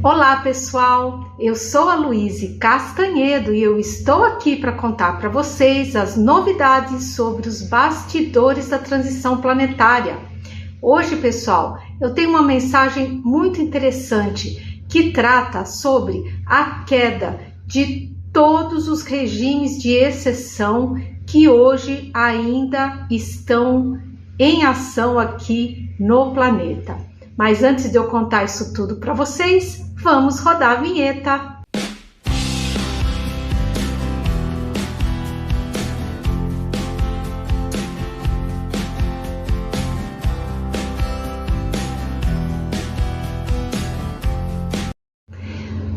Olá pessoal, eu sou a Luíse Castanhedo e eu estou aqui para contar para vocês as novidades sobre os bastidores da transição planetária. Hoje, pessoal, eu tenho uma mensagem muito interessante que trata sobre a queda de todos os regimes de exceção que hoje ainda estão em ação aqui no planeta. Mas antes de eu contar isso tudo para vocês, vamos rodar a vinheta.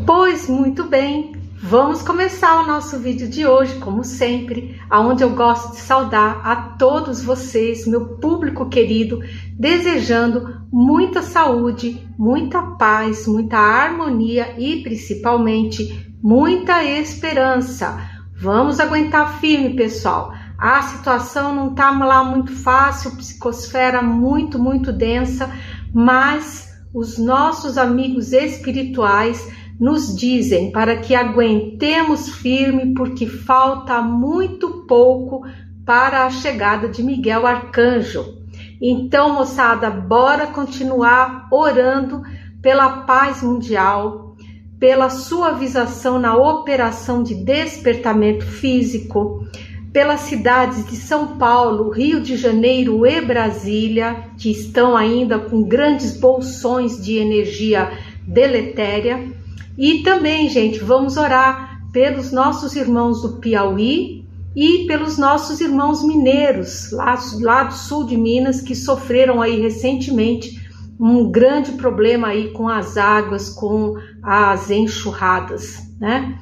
Pois muito bem, vamos começar o nosso vídeo de hoje, como sempre, onde eu gosto de saudar a todos vocês, meu público querido, desejando muita saúde, muita paz, muita harmonia e principalmente muita esperança. Vamos aguentar firme, pessoal. A situação não tá lá muito fácil, psicosfera muito densa, mas os nossos amigos espirituais nos dizem para que aguentemos firme, porque falta muito pouco para a chegada de Miguel Arcanjo. Então, moçada, bora continuar orando pela paz mundial, pela suavização na operação de despertamento físico, pelas cidades de São Paulo, Rio de Janeiro e Brasília, que estão ainda com grandes bolsões de energia deletéria. E também, gente, vamos orar pelos nossos irmãos do Piauí e pelos nossos irmãos mineiros, lá do sul de Minas, que sofreram aí recentemente um grande problema aí com as águas, com as enxurradas, né?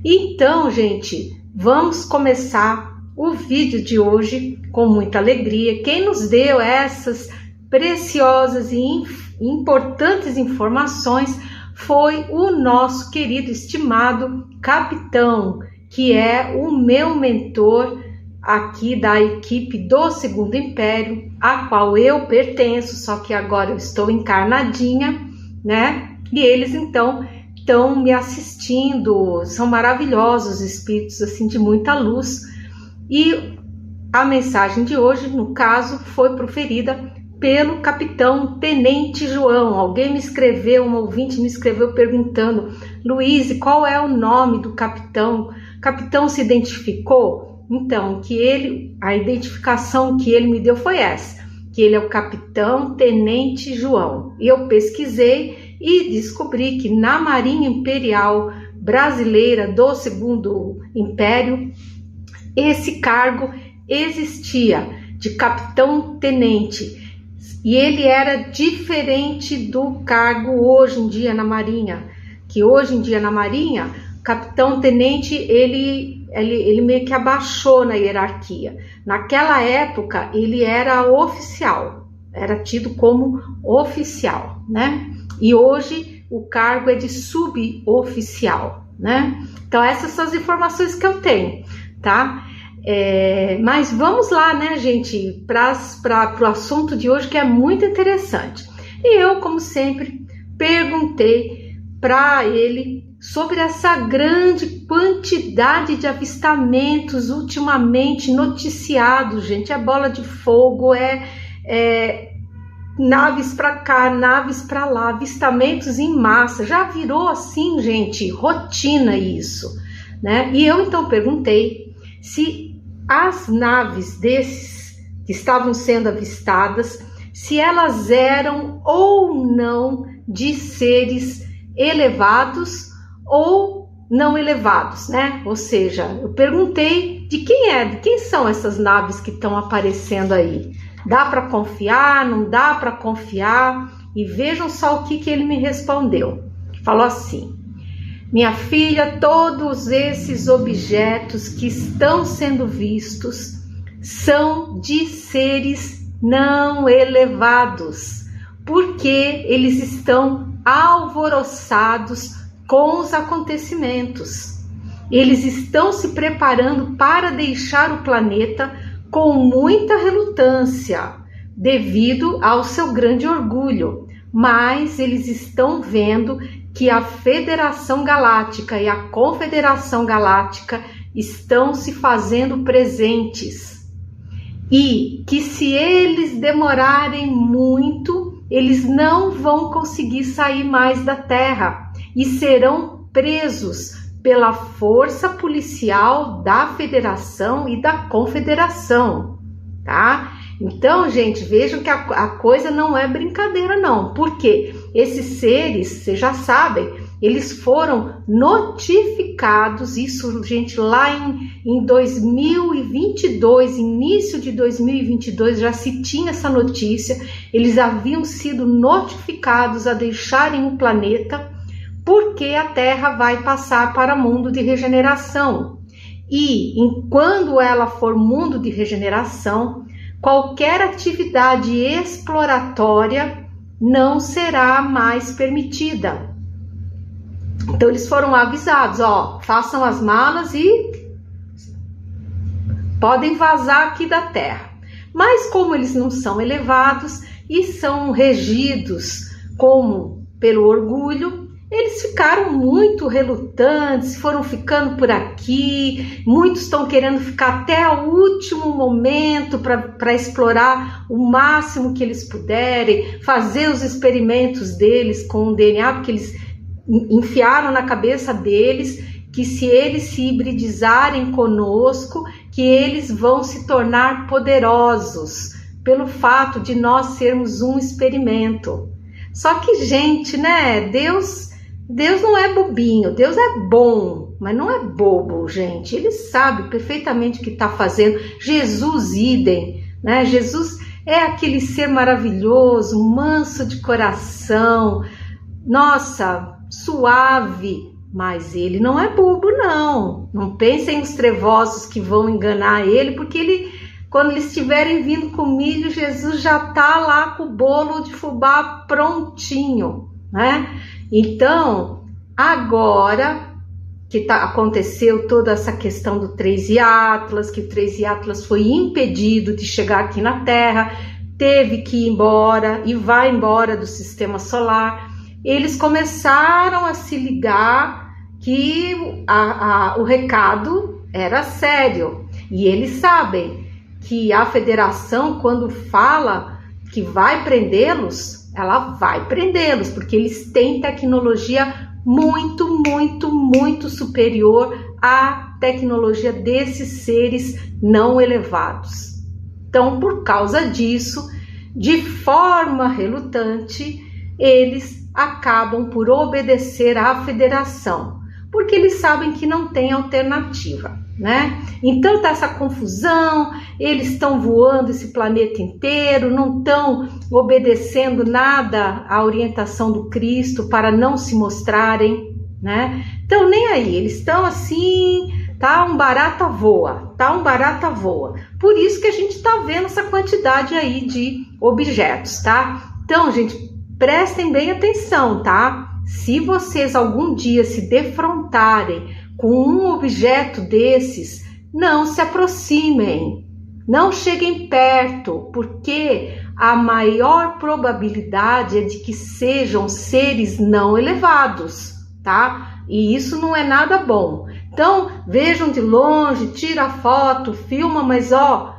Então, gente, vamos começar o vídeo de hoje com muita alegria. Quem nos deu essas preciosas e importantes informações foi o nosso querido, estimado capitão, que é o meu mentor aqui da equipe do Segundo Império, a qual eu pertenço, só que agora eu estou encarnadinha, né? E eles então estão me assistindo, são maravilhosos espíritos assim de muita luz. E a mensagem de hoje, no caso, foi proferida pelo capitão Tenente João. Alguém me escreveu, um ouvinte me escreveu perguntando: Luíse, qual é o nome do capitão? O capitão se identificou? Então, a identificação que ele me deu foi essa, que ele é o capitão Tenente João. E eu pesquisei e descobri que na Marinha Imperial Brasileira do Segundo Império, esse cargo existia, de capitão-tenente. E ele era diferente do cargo hoje em dia na Marinha, que hoje em dia na Marinha, capitão-tenente, ele meio que abaixou na hierarquia. Naquela época, ele era oficial, era tido como oficial, né? E hoje o cargo é de suboficial, né? Então essas são as informações que eu tenho, tá? Mas vamos lá, né, gente, para o assunto de hoje, que é muito interessante. E eu, como sempre, perguntei para ele sobre essa grande quantidade de avistamentos ultimamente noticiados, gente. É bola de fogo, naves para cá, naves para lá, avistamentos em massa. Já virou assim, gente, rotina isso, né? E eu então perguntei se as naves desses que estavam sendo avistadas, se elas eram ou não de seres elevados ou não elevados, né? Ou seja, eu perguntei de quem são essas naves que estão aparecendo aí. Dá para confiar, não dá para confiar? E vejam só o que ele me respondeu. Falou assim: minha filha, todos esses objetos que estão sendo vistos são de seres não elevados, porque eles estão alvoroçados com os acontecimentos. Eles estão se preparando para deixar o planeta com muita relutância, devido ao seu grande orgulho, mas eles estão vendo que a Federação Galáctica e a Confederação Galáctica estão se fazendo presentes. E que se eles demorarem muito, eles não vão conseguir sair mais da Terra e serão presos pela força policial da Federação e da Confederação, tá? Então, gente, vejam que a coisa não é brincadeira, não. Porque esses seres, vocês já sabem, eles foram notificados, isso, gente, lá em 2022, início de 2022, já se tinha essa notícia, eles haviam sido notificados a deixarem o planeta, porque a Terra vai passar para mundo de regeneração. E, quando ela for mundo de regeneração, qualquer atividade exploratória não será mais permitida. Então eles foram avisados, ó, façam as malas e podem vazar aqui da Terra. Mas como eles não são elevados e são regidos como pelo orgulho, eles ficaram muito relutantes, foram ficando por aqui, muitos estão querendo ficar até o último momento para explorar o máximo que eles puderem, fazer os experimentos deles com o DNA, porque eles enfiaram na cabeça deles que se eles se hibridizarem conosco, que eles vão se tornar poderosos, pelo fato de nós sermos um experimento. Só que, gente, né, Deus não é bobinho, Deus é bom, mas não é bobo, gente. Ele sabe perfeitamente o que está fazendo. Jesus, idem, né? Jesus é aquele ser maravilhoso, manso de coração, nossa, suave, mas ele não é bobo, não. Não pensem os trevosos que vão enganar ele, porque quando eles estiverem vindo com milho, Jesus já está lá com o bolo de fubá prontinho, né? Então, agora que aconteceu toda essa questão do 13 Atlas, que o 13 Atlas foi impedido de chegar aqui na Terra, teve que ir embora e vai embora do sistema solar, eles começaram a se ligar que o recado era sério. E eles sabem que a Federação, quando fala que vai prendê-los, ela vai prendê-los, porque eles têm tecnologia muito, muito, muito superior à tecnologia desses seres não elevados. Então, por causa disso, de forma relutante, eles acabam por obedecer à Federação, porque eles sabem que não tem alternativa, né? Então tá essa confusão, eles estão voando esse planeta inteiro, não estão obedecendo nada à orientação do Cristo para não se mostrarem, né? Então nem aí, eles estão assim, tá um barata voa, tá um barata voa. Por isso que a gente tá vendo essa quantidade aí de objetos, tá? Então, gente, prestem bem atenção, tá? Se vocês algum dia se defrontarem com um objeto desses, não se aproximem, não cheguem perto, porque a maior probabilidade é de que sejam seres não elevados, tá? E isso não é nada bom. Então, vejam de longe, tira foto, filma, mas ó,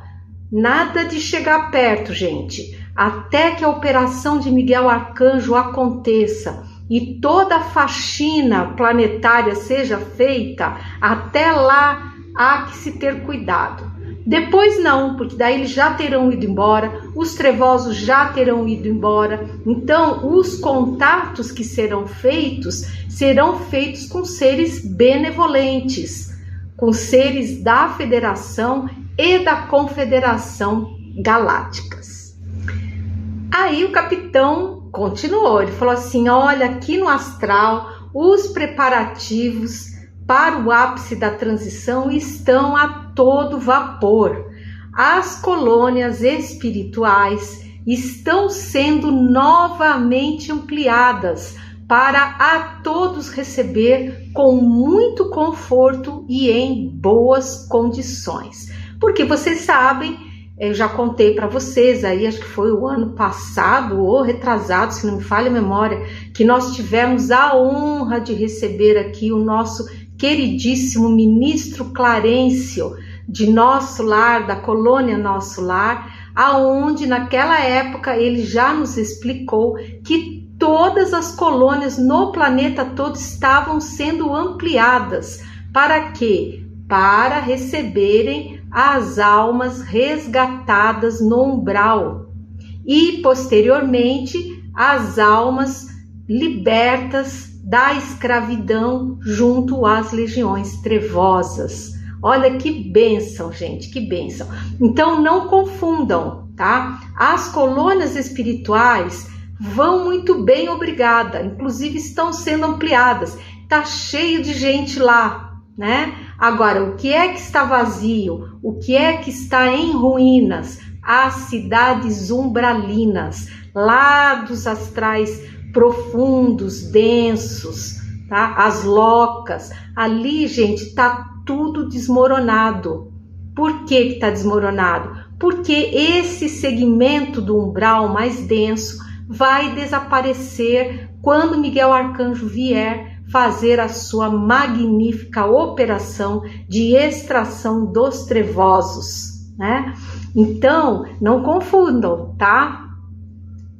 nada de chegar perto, gente. Até que a operação de Miguel Arcanjo aconteça e toda a faxina planetária seja feita, até lá há que se ter cuidado. Depois não, porque daí eles já terão ido embora, os trevosos já terão ido embora. Então, os contatos que serão feitos com seres benevolentes, com seres da Federação e da Confederação Galácticas. Aí o capitão continuou, ele falou assim, olha, aqui no astral, os preparativos para o ápice da transição estão a todo vapor. As colônias espirituais estão sendo novamente ampliadas para a todos receber com muito conforto e em boas condições. Porque vocês sabem, eu já contei para vocês aí, acho que foi o ano passado ou retrasado, se não me falha a memória, que nós tivemos a honra de receber aqui o nosso queridíssimo ministro Clarencio, de Nosso Lar, da colônia Nosso Lar, aonde naquela época ele já nos explicou que todas as colônias no planeta todo estavam sendo ampliadas. Para quê? Para receberem as almas resgatadas no umbral e, posteriormente, as almas libertas da escravidão junto às legiões trevosas. Olha que bênção, gente, que bênção. Então não confundam, tá? As colônias espirituais vão muito bem, obrigada. Inclusive estão sendo ampliadas. Tá cheio de gente lá, né? Agora, o que é que está vazio? O que é que está em ruínas? As cidades umbralinas, lá dos astrais profundos, densos, tá? As locas. Ali, gente, tá tudo desmoronado. Por que está desmoronado? Porque esse segmento do umbral mais denso vai desaparecer quando Miguel Arcanjo vier fazer a sua magnífica operação de extração dos trevosos, né? Então, não confundam, tá?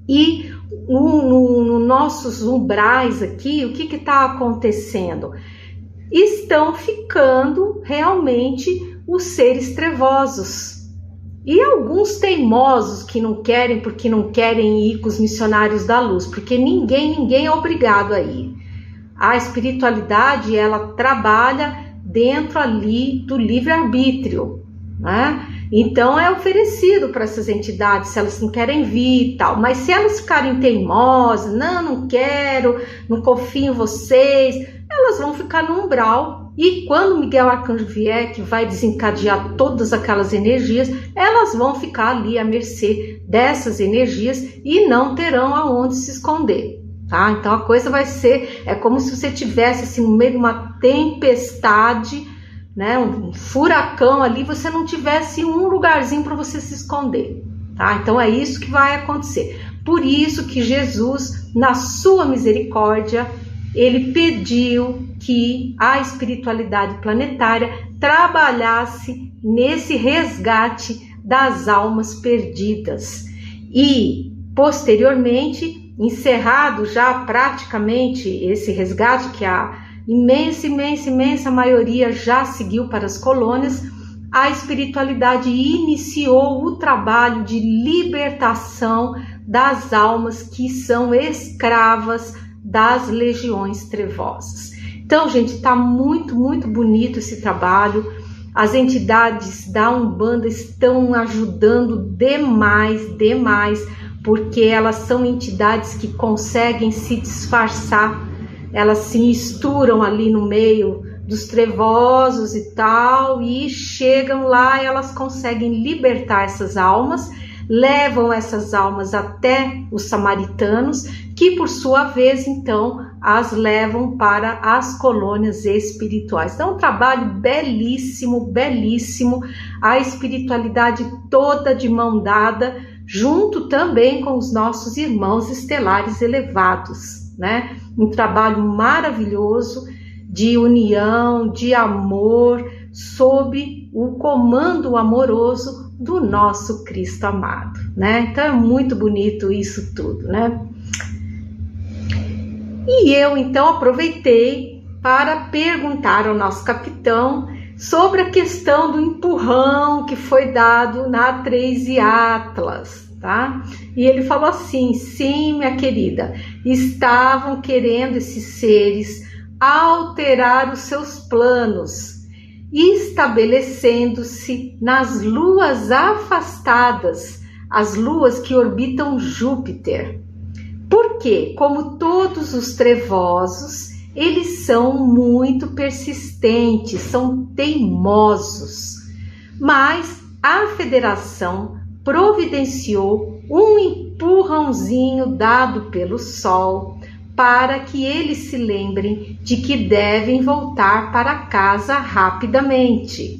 E no nossos umbrais aqui, o que está acontecendo? Estão ficando realmente os seres trevosos. E alguns teimosos que não querem, porque não querem ir com os missionários da luz, porque ninguém é obrigado a ir. A espiritualidade, ela trabalha dentro ali do livre-arbítrio, né? Então é oferecido para essas entidades, se elas não querem vir e tal. Mas se elas ficarem teimosas, não quero, não confio em vocês, elas vão ficar no umbral. E quando Miguel Arcanjo vier, que vai desencadear todas aquelas energias, elas vão ficar ali à mercê dessas energias e não terão aonde se esconder. Tá? Então a coisa vai ser, é como se você estivesse assim, no meio de uma tempestade, né, um furacão ali, você não tivesse um lugarzinho para você se esconder. Tá? Então é isso que vai acontecer. Por isso que Jesus, na sua misericórdia, ele pediu que a espiritualidade planetária trabalhasse nesse resgate das almas perdidas. E, posteriormente, encerrado já praticamente esse resgate, que a imensa maioria já seguiu para as colônias, a espiritualidade iniciou o trabalho de libertação das almas que são escravas das legiões trevosas. Então, gente, está muito bonito esse trabalho. As entidades da Umbanda estão ajudando demais, porque elas são entidades que conseguem se disfarçar, elas se misturam ali no meio dos trevosos e tal, e chegam lá e elas conseguem libertar essas almas, levam essas almas até os samaritanos, que por sua vez, então, as levam para as colônias espirituais. Então, um trabalho belíssimo, a espiritualidade toda de mão dada, junto também com os nossos irmãos estelares elevados, né? Um trabalho maravilhoso de união, de amor, sob o comando amoroso do nosso Cristo amado, né? Então é muito bonito isso tudo, né? E eu então aproveitei para perguntar ao nosso capitão sobre a questão do empurrão que foi dado na 3 Atlas, tá? E ele falou assim: sim, minha querida, estavam querendo esses seres alterar os seus planos, estabelecendo-se nas luas afastadas, as luas que orbitam Júpiter. Porque, como todos os trevosos, eles são muito persistentes, são teimosos. Mas a Federação providenciou um empurrãozinho dado pelo Sol para que eles se lembrem de que devem voltar para casa rapidamente.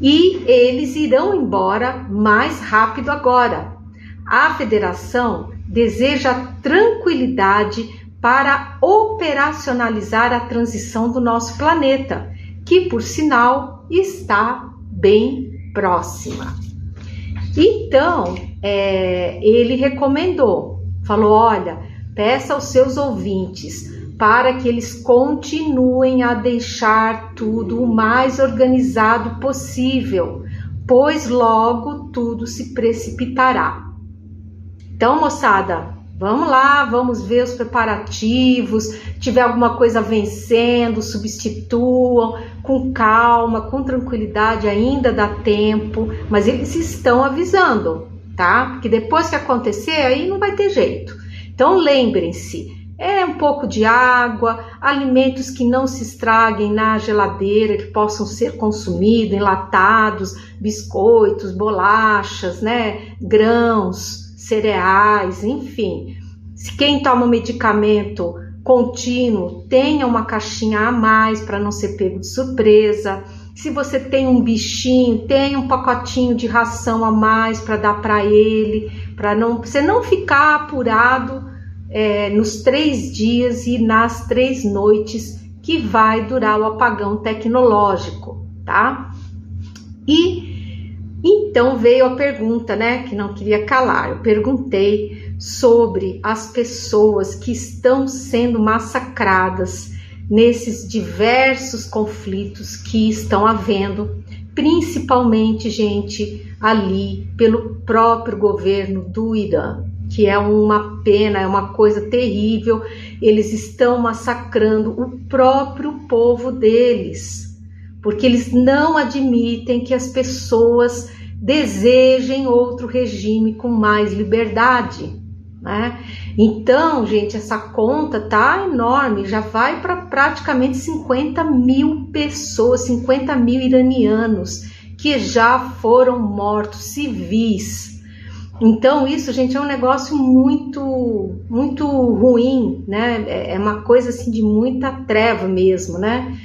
e eles irão embora mais rápido agora. A federação deseja tranquilidade para operacionalizar a transição do nosso planeta, que, por sinal, está bem próxima. Então, ele recomendou, falou, olha, peça aos seus ouvintes para que eles continuem a deixar tudo o mais organizado possível, pois logo tudo se precipitará. Então, moçada, vamos lá, vamos ver os preparativos, tiver alguma coisa vencendo, substituam, com calma, com tranquilidade, ainda dá tempo, mas eles estão avisando, tá? Porque depois que acontecer, aí não vai ter jeito. Então, lembrem-se, um pouco de água, alimentos que não se estraguem na geladeira, que possam ser consumidos, enlatados, biscoitos, bolachas, né? Grãos, cereais, enfim. Se quem toma medicamento contínuo, tenha uma caixinha a mais para não ser pego de surpresa. Se você tem um bichinho, tenha um pacotinho de ração a mais para dar para ele, para você não ficar apurado nos 3 dias e nas 3 noites que vai durar o apagão tecnológico, tá? E então veio a pergunta, né, que não queria calar. Eu perguntei sobre as pessoas que estão sendo massacradas nesses diversos conflitos que estão havendo, principalmente, gente, ali pelo próprio governo do Irã, que é uma pena, é uma coisa terrível. Eles estão massacrando o próprio povo deles, porque eles não admitem que as pessoas desejem outro regime com mais liberdade, né? Então, gente, essa conta tá enorme, já vai para praticamente 50 mil pessoas, 50 mil iranianos que já foram mortos, civis. Então, isso, gente, é um negócio muito, muito ruim, né? É uma coisa assim de muita treva mesmo, né?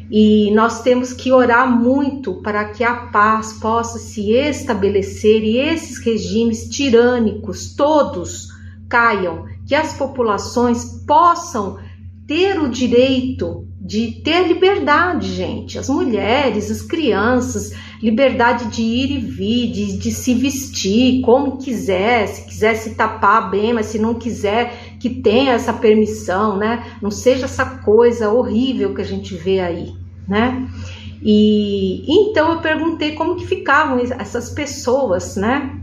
E nós temos que orar muito para que a paz possa se estabelecer e esses regimes tirânicos todos caiam, que as populações possam ter o direito de ter liberdade, gente, as mulheres, as crianças, liberdade de ir e vir, de se vestir como quiser, se quiser se tapar bem, mas se não quiser, que tenha essa permissão, né? Não seja essa coisa horrível que a gente vê aí, né? E então eu perguntei como que ficavam essas pessoas, né?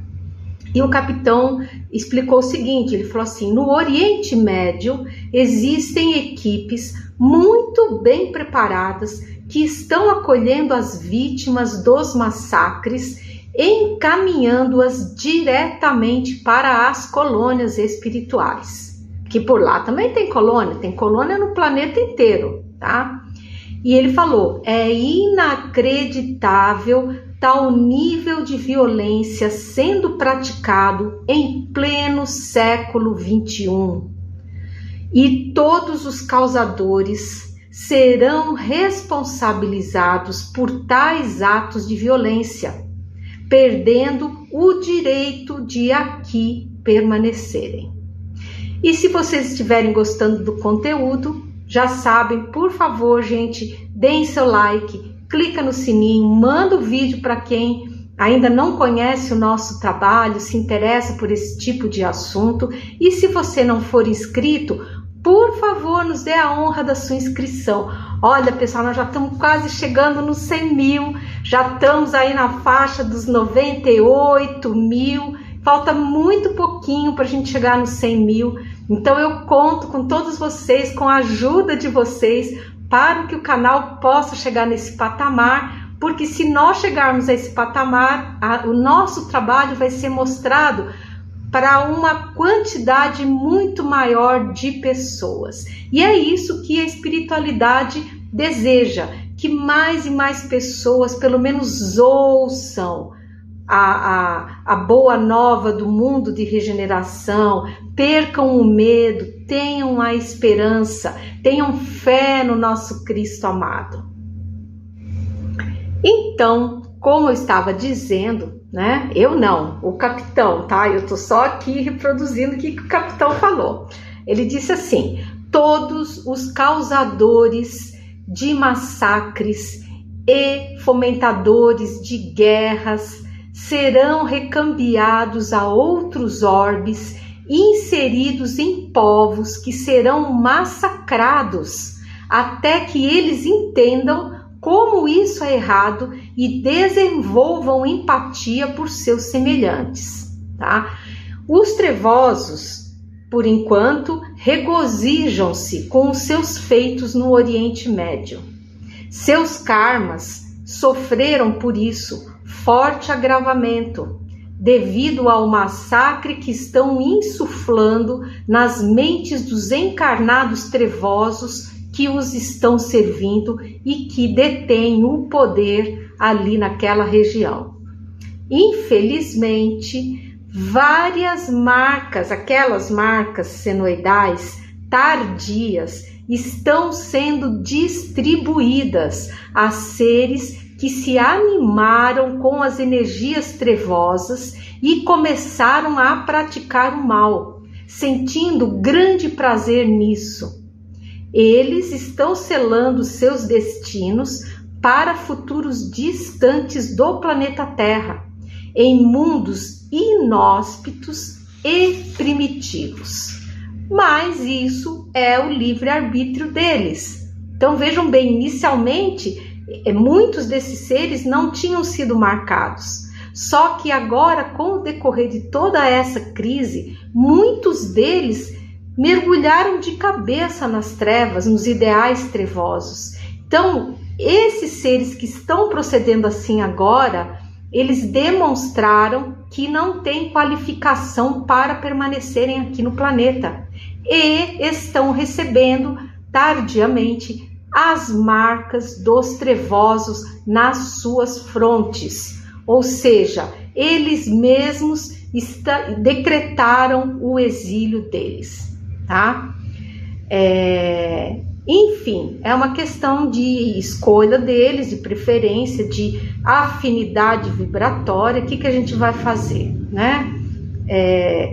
E o capitão explicou o seguinte, ele falou assim, no Oriente Médio existem equipes muito bem preparadas que estão acolhendo as vítimas dos massacres, encaminhando-as diretamente para as colônias espirituais. Que por lá também tem colônia no planeta inteiro, tá? E ele falou, é inacreditável tal nível de violência sendo praticado em pleno século XXI. E todos os causadores serão responsabilizados por tais atos de violência, perdendo o direito de aqui permanecerem. E se vocês estiverem gostando do conteúdo, já sabem, por favor, gente, deem seu like, clica no sininho, manda o vídeo para quem ainda não conhece o nosso trabalho, se interessa por esse tipo de assunto. E se você não for inscrito, por favor, nos dê a honra da sua inscrição. Olha, pessoal, nós já estamos quase chegando nos 100 mil, já estamos aí na faixa dos 98 mil, falta muito pouquinho para a gente chegar nos 100 mil. Então eu conto com todos vocês, com a ajuda de vocês, para que o canal possa chegar nesse patamar, porque se nós chegarmos a esse patamar, o nosso trabalho vai ser mostrado para uma quantidade muito maior de pessoas. E é isso que a espiritualidade deseja, que mais e mais pessoas pelo menos ouçam a boa nova do mundo de regeneração, percam o medo, tenham a esperança, tenham fé no nosso Cristo amado. Então, como eu estava dizendo, né? Eu não, o capitão, tá? Eu tô só aqui reproduzindo o que o capitão falou. Ele disse assim: todos os causadores de massacres e fomentadores de guerras serão recambiados a outros orbes, inseridos em povos que serão massacrados, até que eles entendam como isso é errado e desenvolvam empatia por seus semelhantes, tá? Os trevosos, por enquanto, regozijam-se com os seus feitos no Oriente Médio. Seus karmas sofreram por isso forte agravamento, devido ao massacre que estão insuflando nas mentes dos encarnados trevosos que os estão servindo e que detêm o poder ali naquela região. Infelizmente, várias marcas, aquelas marcas senoidais tardias, estão sendo distribuídas a seres que se animaram com as energias trevosas e começaram a praticar o mal, sentindo grande prazer nisso. Eles estão selando seus destinos para futuros distantes do planeta Terra, em mundos inóspitos e primitivos. Mas isso é o livre-arbítrio deles. Então vejam bem, inicialmente, muitos desses seres não tinham sido marcados. Só que agora, com o decorrer de toda essa crise, muitos deles mergulharam de cabeça nas trevas, nos ideais trevosos. Então, esses seres que estão procedendo assim agora, eles demonstraram que não têm qualificação para permanecerem aqui no planeta e estão recebendo tardiamente as marcas dos trevosos nas suas frontes, ou seja, eles mesmos decretaram o exílio deles, tá? Enfim, é uma questão de escolha deles, de preferência, de afinidade vibratória. O que a gente vai fazer, né?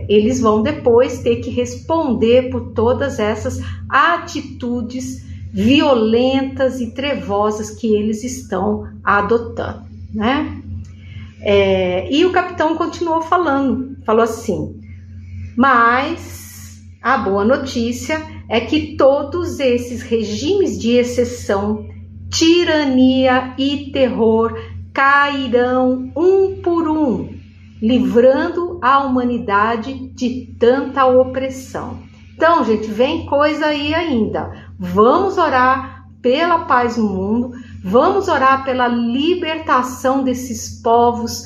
Eles vão depois ter que responder por todas essas atitudes violentas e trevosas que eles estão adotando, né? E o capitão continuou falando, falou assim: mas a boa notícia é que todos esses regimes de exceção, tirania e terror cairão um por um, livrando a humanidade de tanta opressão. Então, gente, vem coisa aí ainda. Vamos orar pela paz no mundo, vamos orar pela libertação desses povos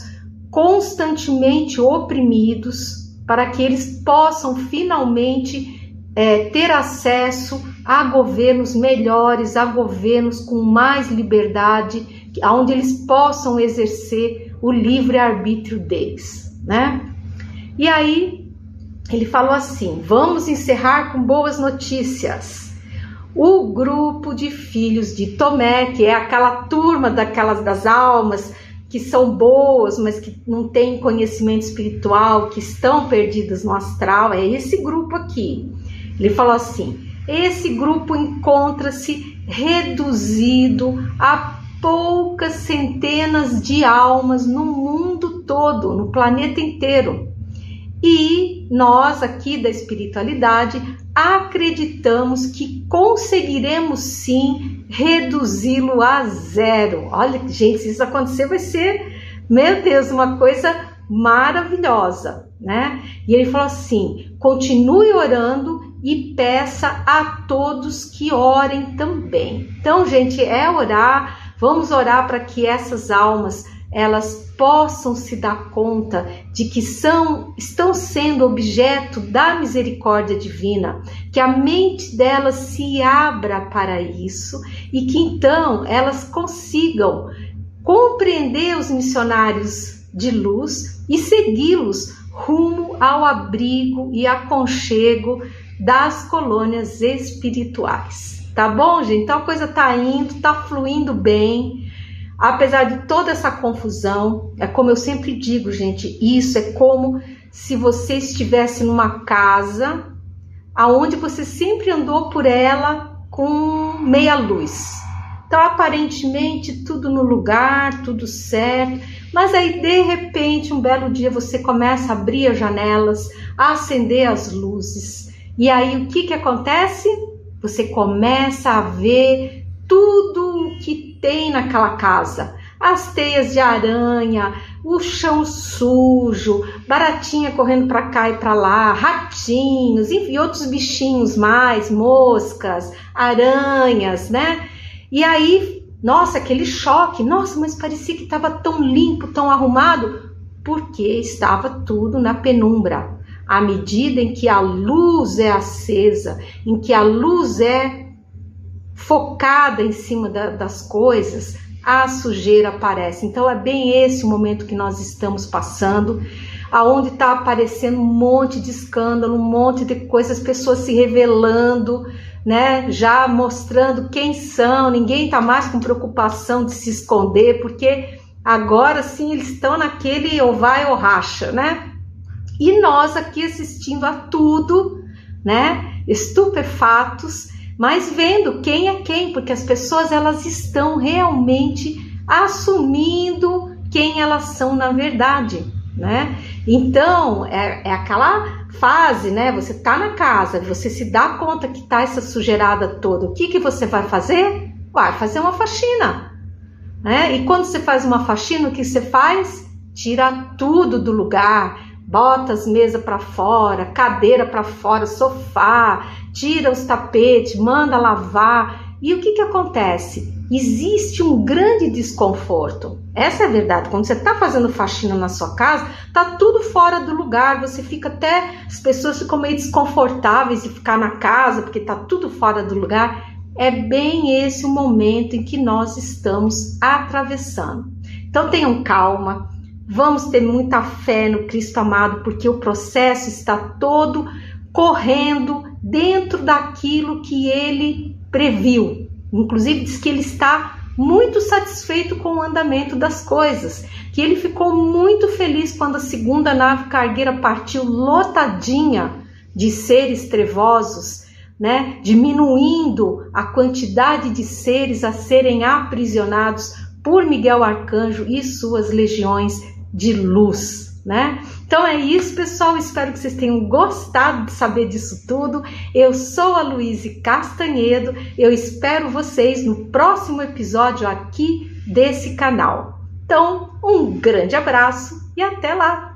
constantemente oprimidos, para que eles possam finalmente ter acesso a governos melhores, a governos com mais liberdade, onde eles possam exercer o livre-arbítrio deles, né? E aí ele falou assim: vamos encerrar com boas notícias. O grupo de filhos de Tomé, que é aquela turma das almas que são boas, mas que não têm conhecimento espiritual, que estão perdidas no astral, é esse grupo aqui. Ele falou assim: esse grupo encontra-se reduzido a poucas centenas de almas no mundo todo, no planeta inteiro. E nós aqui da espiritualidade acreditamos que conseguiremos sim reduzi-lo a zero. Olha, gente, se isso acontecer vai ser, meu Deus, uma coisa maravilhosa, né? E ele falou assim: continue orando e peça a todos que orem também. Então, gente, orar. Vamos orar para que essas almas elas possam se dar conta de que estão sendo objeto da misericórdia divina, que a mente delas se abra para isso e que então elas consigam compreender os missionários de luz e segui-los rumo ao abrigo e aconchego das colônias espirituais. Tá bom, gente? Então a coisa tá indo, tá fluindo bem. apesar de toda essa confusão, é como eu sempre digo, gente, isso é como se você estivesse numa casa aonde você sempre andou por ela com meia luz. Então, aparentemente, tudo no lugar, tudo certo, mas aí, de repente, um belo dia, você começa a abrir as janelas, a acender as luzes. E aí, o que acontece? Você começa a ver tudo o que tem naquela casa. As teias de aranha, o chão sujo, baratinha correndo para cá e para lá, ratinhos, enfim, outros bichinhos mais, moscas, aranhas, né? E aí, nossa, aquele choque, nossa, mas parecia que estava tão limpo, tão arrumado, porque estava tudo na penumbra. À medida em que a luz é acesa, em que a luz é focada em cima das coisas, a sujeira aparece. Então é bem esse o momento que nós estamos passando, aonde está aparecendo um monte de escândalo, um monte de coisas, pessoas se revelando, né? Já mostrando quem são. Ninguém está mais com preocupação de se esconder, porque agora sim eles estão naquele ou vai ou racha, né? E nós aqui assistindo a tudo, né? Estupefatos, mas vendo quem é quem, porque as pessoas elas estão realmente assumindo quem elas são na verdade, né? Então é aquela fase, né? Você tá na casa, você se dá conta que tá essa sujeirada toda. O que você vai fazer? Vai fazer uma faxina, né? E quando você faz uma faxina, o que você faz? Tira tudo do lugar. Bota as mesas para fora, cadeira para fora, sofá, tira os tapetes, manda lavar. E o que acontece? Existe um grande desconforto. Essa é a verdade. Quando você está fazendo faxina na sua casa, tá tudo fora do lugar. Você fica até... As pessoas ficam meio desconfortáveis de ficar na casa, porque tá tudo fora do lugar. É bem esse o momento em que nós estamos atravessando. Então tenham calma. Vamos ter muita fé no Cristo amado, porque o processo está todo correndo dentro daquilo que ele previu. Inclusive diz que ele está muito satisfeito com o andamento das coisas, que ele ficou muito feliz quando a segunda nave cargueira partiu lotadinha de seres trevosos, né? Diminuindo a quantidade de seres a serem aprisionados por Miguel Arcanjo e suas legiões de luz, né? Então é isso, pessoal. Espero que vocês tenham gostado de saber disso tudo. Eu sou a Luíse Castanhedo. Eu espero vocês no próximo episódio aqui desse canal. Então, um grande abraço e até lá!